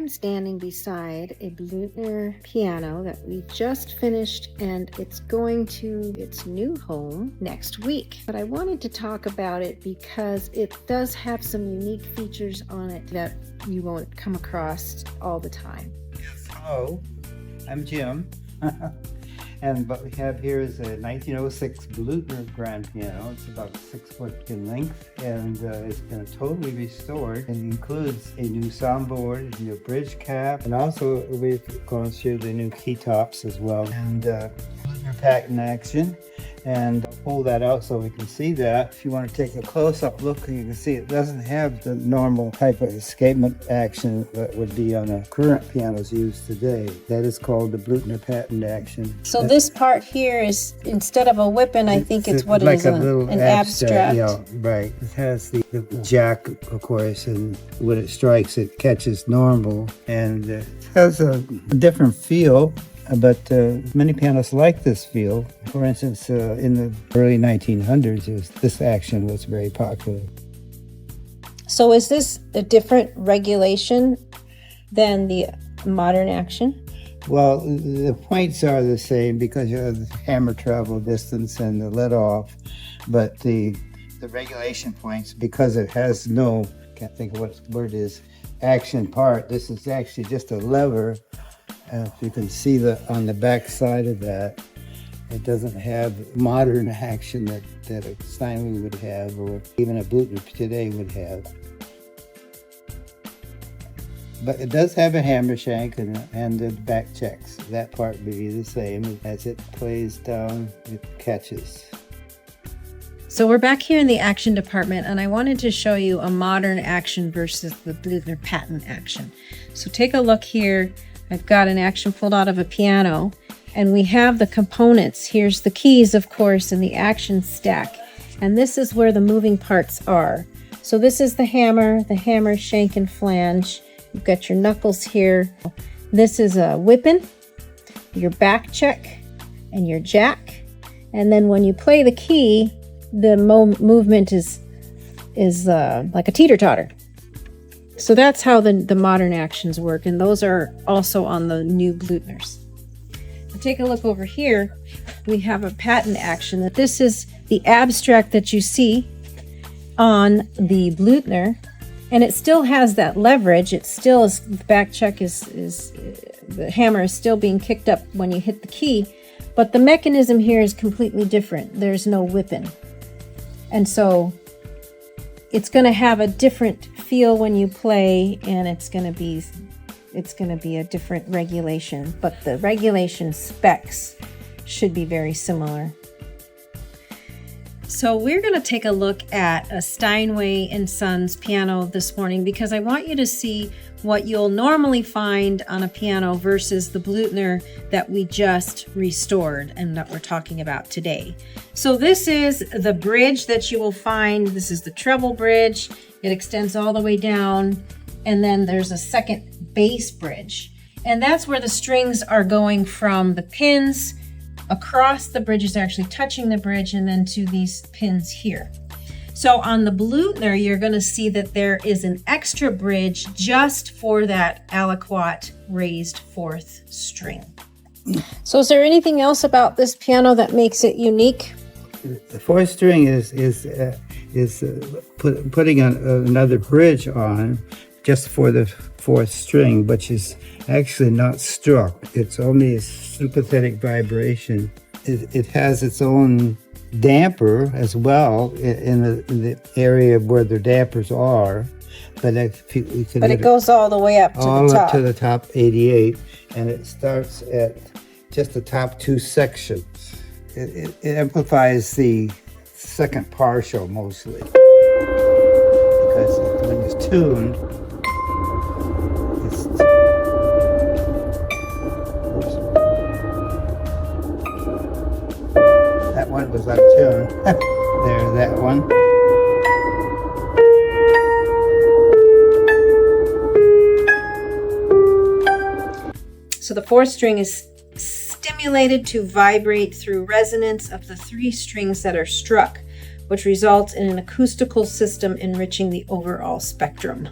I'm standing beside a Bluthner piano that we just finished, and it's going to its new home next week. But I wanted to talk about it because it does have some unique features on it that you won't come across all the time. Yes, hello, I'm Jim. And what we have here is a 1906 Bluthner grand piano. It's about 6 foot in length, and it's been totally restored. It includes a new soundboard, a new bridge cap, and also we've gone through the new key tops as well, and Bluthner patent action. And I'll pull that out so we can see that. If you want to take a close-up look, you can see it doesn't have the normal type of escapement action that would be on the current pianos used today. That is called the Bluthner patent action. So this part here is, instead of a whipping, I think it's what like it is, an abstract. Yeah, right. It has the jack, of course, and when it strikes, it catches normal, and it has a different feel. But many pianos like this feel. For instance, in the early 1900s, this action was very popular. So is this a different regulation than the modern action? Well, the points are the same because you have the hammer travel distance and the let off, but the regulation points, because it has no, can't think of what the word is, action part. This is actually just a lever. If you can see on the back side of that, it doesn't have modern action that a Steinway would have, or even a Bluthner today would have. But it does have a hammer shank and the back checks. That part would be the same. As it plays down, it catches. So we're back here in the action department, and I wanted to show you a modern action versus the Bluthner patent action. So take a look here. I've got an action pulled out of a piano, and we have the components. Here's the keys, of course, and the action stack. And this is where the moving parts are. So this is the hammer, shank, and flange. You've got your knuckles here. This is a whipping, your back check, and your jack. And then when you play the key, the movement is like a teeter-totter. So that's how the modern actions work, and those are also on the new Bluthners. Now take a look over here. We have a patent action. This is the abstract that you see on the Bluthner, and it still has that leverage. It still is, the back check is the hammer is still being kicked up when you hit the key, but the mechanism here is completely different. There's no whipping. And so it's going to have a different feel when you play, and it's going to be a different regulation, but the regulation specs should be very similar. So we're going to take a look at a Steinway & Sons piano this morning because I want you to see what you'll normally find on a piano versus the Bluthner that we just restored and that we're talking about today. So this is the bridge that you will find. This is the treble bridge. It extends all the way down, and then there's a second bass bridge. And that's where the strings are going from the pins across the bridges. They're actually touching the bridge, and then to these pins here. So on the Bluthner, you're going to see that there is an extra bridge just for that aliquot raised fourth string. So is there anything else about this piano that makes it unique? The fourth string is putting another bridge on just for the fourth string, which is actually not struck. It's only a sympathetic vibration. It has its own damper as well in the area where the dampers are, but it goes all the way up to the top. Up to the top 88, and it starts at just the top two sections. It amplifies the second partial mostly, because when it's tuned, that one was out of tune. There's that one. So the fourth string is stimulated to vibrate through resonance of the three strings that are struck, which results in an acoustical system enriching the overall spectrum.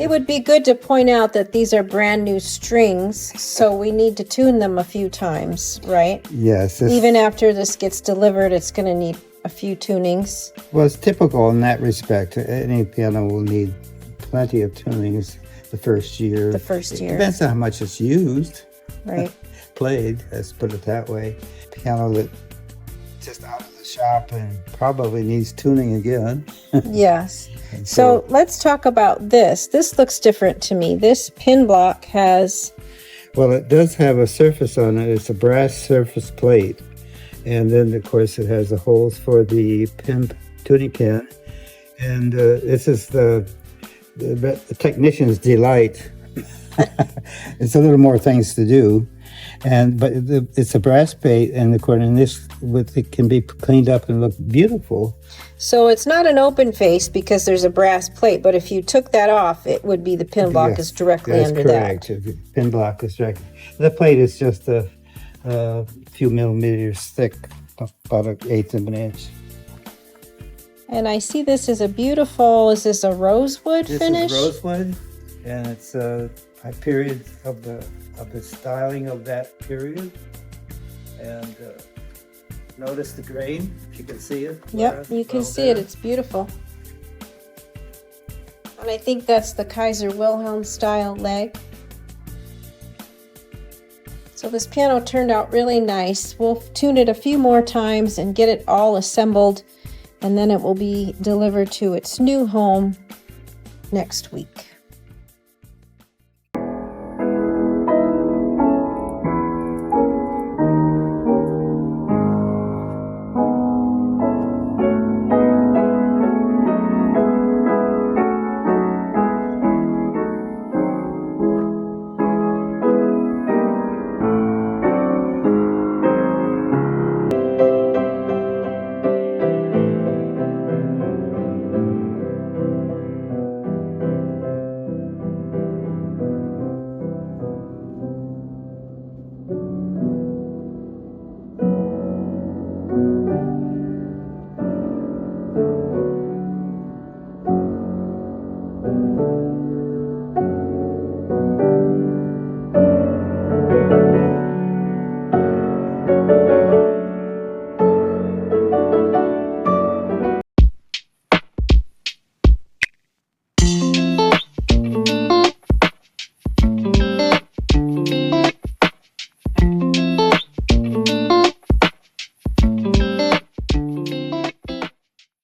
It would be good to point out that these are brand new strings, so we need to tune them a few times, right? Yes. Even after this gets delivered, it's going to need a few tunings. Well, it's typical in that respect. Any piano will need plenty of tunings the first year. The first year. It depends on how much it's used. Right. Played, let's put it that way. Piano that just out of the shop and probably needs tuning again. Yes. And So let's talk about this. This looks different to me. This pin block has... well, it does have a surface on it. It's a brass surface plate. And then, of course, it has the holes for the tuning pin. And this is the technician's delight. It's a little more things to do. But it's a brass plate, and according to this, it can be cleaned up and look beautiful. So it's not an open face because there's a brass plate, but if you took that off, it would be the pin block is directly under correct. that. The pin block is directly. The plate is just a few millimeters thick, about 1/8 of an inch. And I see this is a beautiful, is this a rosewood finish? This is rosewood, and it's a period of the styling of that period. And notice the grain, if you can see it. Yep, you can see it. It's beautiful. And I think that's the Kaiser Wilhelm style leg. So this piano turned out really nice. We'll tune it a few more times and get it all assembled, and then it will be delivered to its new home next week.